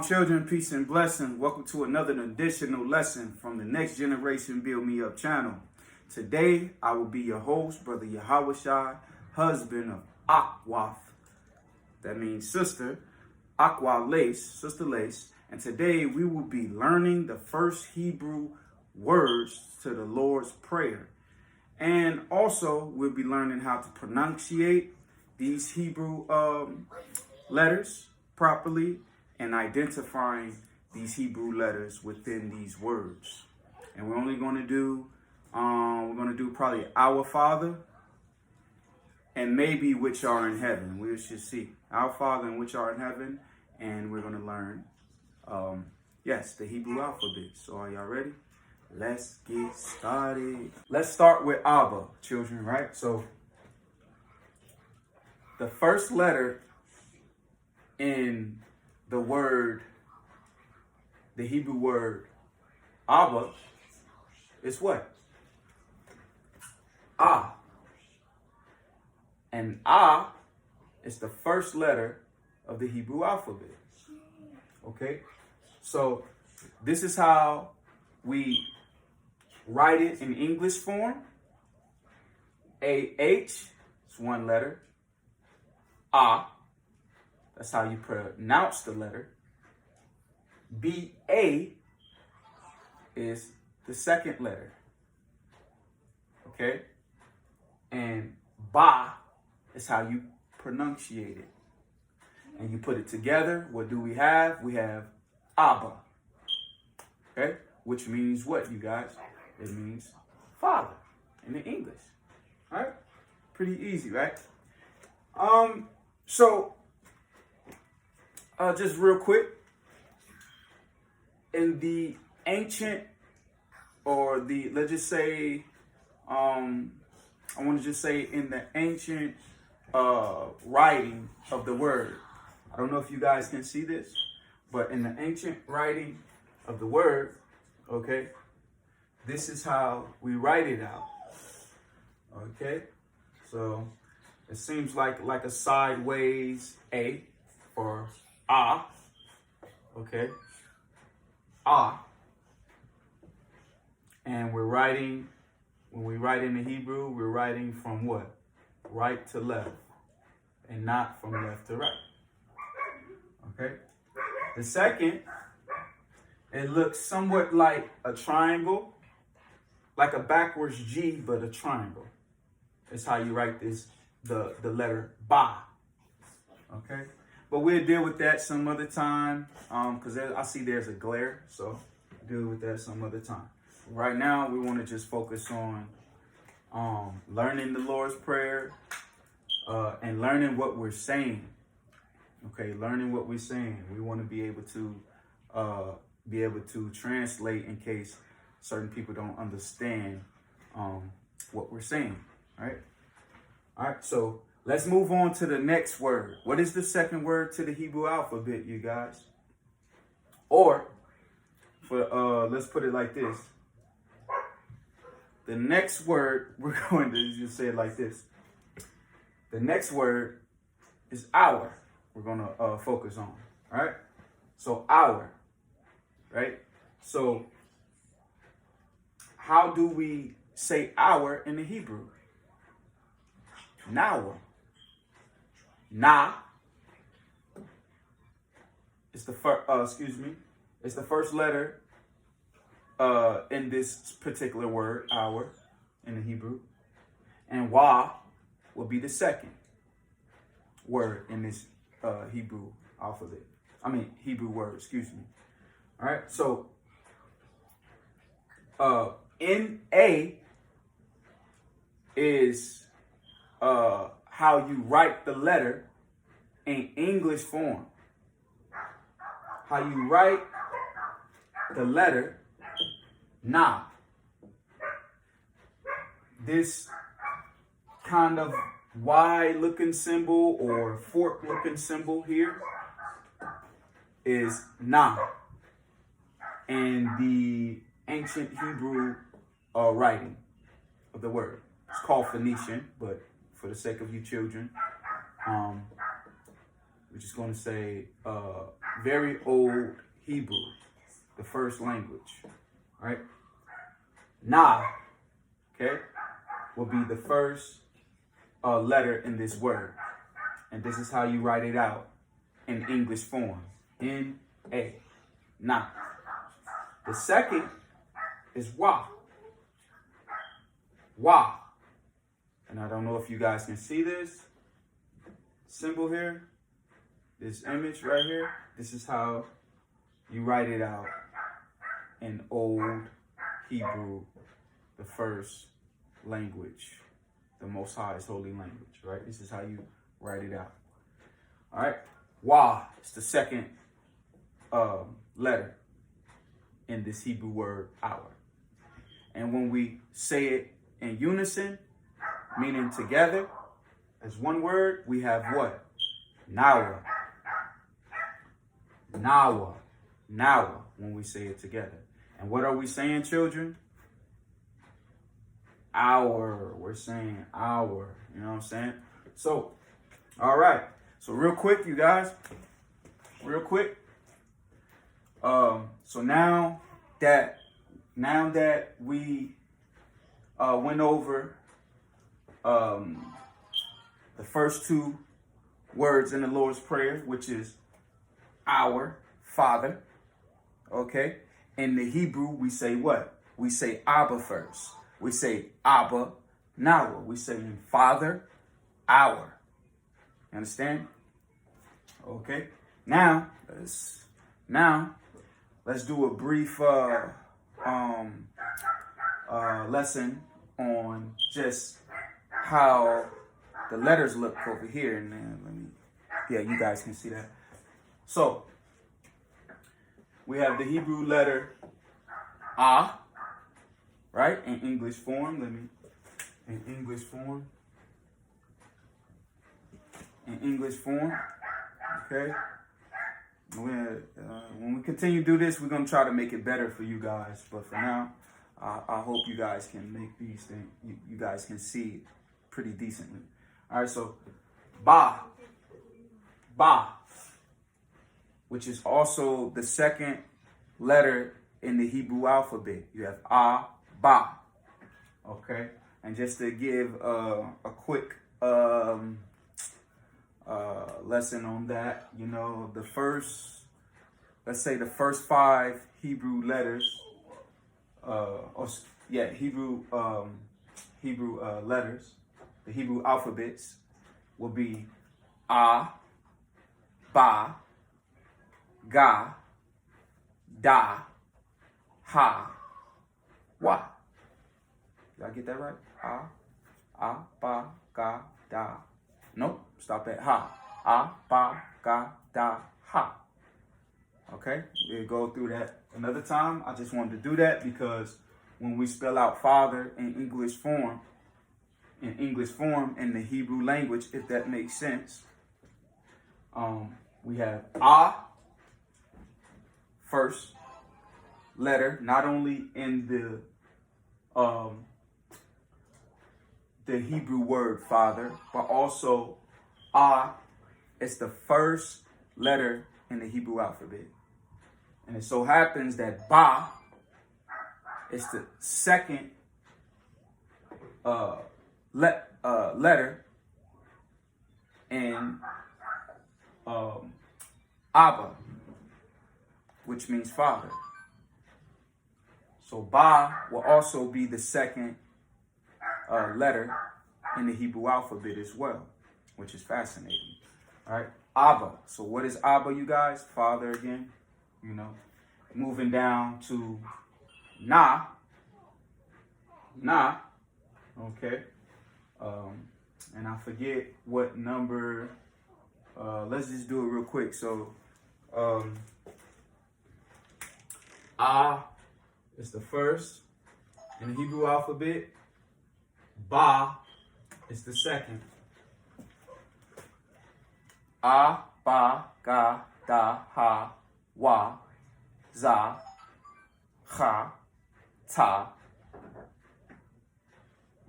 Shalawam, children, peace and blessing. Welcome to another additional lesson from the Next Generation Build Me Up channel. Today, I will be your host, Brother Yahawashi, husband of Akwaf. That means sister, Aqua Lace, Sister Lace. And today, we will be learning the first Hebrew words to the Lord's Prayer. And also, we'll be learning how to pronunciate these Hebrew letters properly and identifying these Hebrew letters within these words. And we're only going to do, probably Our Father and maybe which are in heaven. We should see Our Father and which are in heaven. And we're going to learn, the Hebrew alphabet. So are y'all ready? Let's get started. Let's start with Abba, children, right? So the first letter in the Hebrew word Abba is what? Ah. And Ah is the first letter of the Hebrew alphabet. Okay? So this is how we write it in English form. A-H is one letter. Ah. That's how you pronounce the letter. B-A is the second letter. Okay? And Ba is how you pronunciate it. And you put it together. What do we have? We have Abba. Okay? Which means what, you guys? It means Father in the English. All right? Pretty easy, right? Just real quick, in the ancient, let's just say, I want to just say in the ancient writing of the word. I don't know if you guys can see this, but in the ancient writing of the word, okay, this is how we write it out. Okay, so it seems like a sideways A for Ah. Okay. Ah. And when we write in the Hebrew, we're writing from what? Right to left and not from left to right. Okay. The second, it looks somewhat like a triangle, like a backwards G, but a triangle. That's how you write this, the letter Ba. Okay. But we'll deal with that some other time, because I see there's a glare, so deal with that some other time. Right now, we want to just focus on learning the Lord's Prayer and learning what we're saying. Okay, learning what we're saying. We want to be able to translate in case certain people don't understand what we're saying. All right. So let's move on to the next word. What is the second word to the Hebrew alphabet, you guys? Or, let's put it like this. The next word, we're going to just say it like this. The next word is our. We're going to focus on, all right? So our, right? So how do we say our in the Hebrew? Nawa. Na is the first. It's the first letter in this particular word, our, in the Hebrew, and Wa will be the second word in this Hebrew alphabet. Hebrew word. Excuse me. All right. So N-A is how you write the letter in English form. How you write the letter Na. This kind of Y-looking symbol or fork-looking symbol here is Na. And the ancient Hebrew writing of the word. It's called Phoenician, but for the sake of you children, we're just going to say very old Hebrew, the first language, right? Na, okay, will be the first letter in this word. And this is how you write it out in English form. N-A, na. The second is wa. Wa. And I don't know if you guys can see this symbol here, this image right here. This is how you write it out in Old Hebrew, the first language, the Most High's holy language, right? This is how you write it out. All right. Wa is the second letter in this Hebrew word hour. And when we say it in unison, meaning together, as one word, we have what? Nawa. Nawa. Nawa, when we say it together. And what are we saying, children? Our. We're saying our. You know what I'm saying? So, all right. So real quick, you guys. Real quick. So now that we went over the first two words in the Lord's Prayer, which is our Father. Okay. In the Hebrew, we say what? We say Abba first. We say Abba, Nawa. We say Father, our. You understand? Okay. Now let's do a brief lesson on just how the letters look over here. And then you guys can see that. So we have the Hebrew letter A, right? In English form. In English form. Okay. When we continue to do this, we're going to try to make it better for you guys. But for now, I hope you guys can make these things, you guys can see it pretty decently. All right, so Ba, which is also the second letter in the Hebrew alphabet. You have A, Ba. Okay, and just to give a quick lesson on that, you know, let's say the first 5 Hebrew letters, Hebrew letters, the Hebrew alphabets will be A, Ba, Ga, Da, Ha, Wa. Did I get that right? A, Ba, Ga, Da. Nope, stop at Ha. A, Ba, Ga, Da, Ha. Okay, we'll go through that another time. I just wanted to do that because when we spell out Father in English form in the Hebrew language, if that makes sense, we have A, first letter, not only in the Hebrew word Father, but also A is the first letter in the Hebrew alphabet. And it so happens that Ba is the second letter in Abba, which means Father. So Ba will also be the second letter in the Hebrew alphabet as well, which is fascinating. All right, Abba. So what is Abba, you guys? Father again. You know, moving down to Na. Okay. And I forget what number. Let's just do it real quick. So, A is the first in the Hebrew alphabet. Ba is the second. A, Ba, Ga, Da, Ha, Wa, Za, Ha, Ta,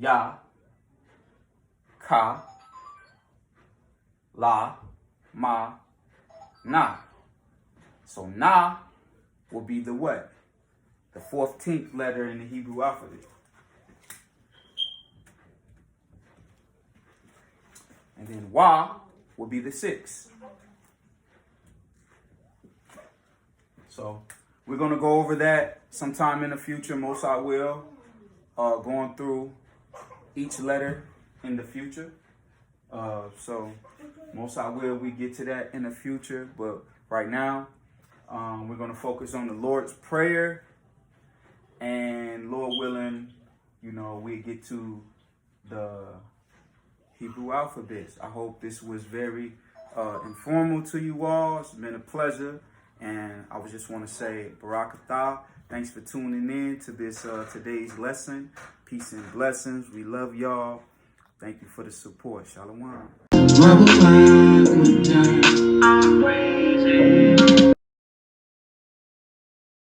Ya, Ka, La, Ma, Na. So Na will be the what? The 14th letter in the Hebrew alphabet. And then Wa will be the 6th. So we're going to go over that sometime in the future. Most I will. Going through each letter in the future. So most I will, we get to that in the future. But right now, we're going to focus on the Lord's Prayer. And Lord willing, you know, we get to the Hebrew alphabets. I hope this was very informal to you all. It's been a pleasure. And I would just want to say, Barakatah. Thanks for tuning in to this today's lesson. Peace and blessings. We love y'all. Thank you for the support. Shalawam.